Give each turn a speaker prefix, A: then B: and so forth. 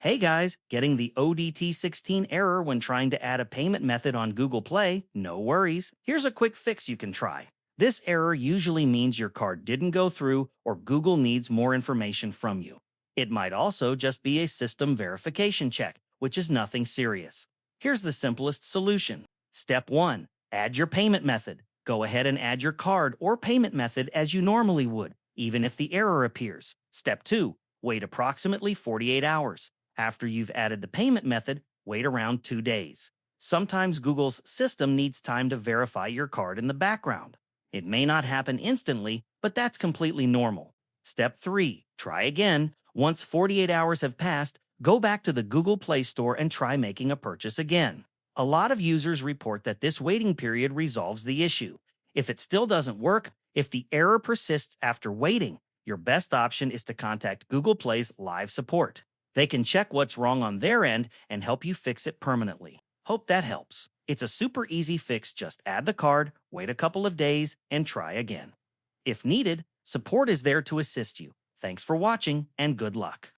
A: Hey guys, getting the ODT-16 error when trying to add a payment method on Google Play? No worries. Here's a quick fix you can try. This error usually means your card didn't go through or Google needs more information from you. It might also just be a system verification check, which is nothing serious. Here's the simplest solution. Step 1. Add your payment method. Go ahead and add your card or payment method as you normally would, even if the error appears. Step 2. Wait approximately 48 hours. After you've added the payment method, wait around 2 days. Sometimes Google's system needs time to verify your card in the background. It may not happen instantly, but that's completely normal. Step 3. Try again. Once 48 hours have passed, go back to the Google Play Store and try making a purchase again. A lot of users report that this waiting period resolves the issue. If it still doesn't work, if the error persists after waiting, your best option is to contact Google Play's live support. They can check what's wrong on their end and help you fix it permanently. Hope that helps. It's a super easy fix. Just add the card, wait a couple of days, and try again. If needed, support is there to assist you. Thanks for watching and good luck.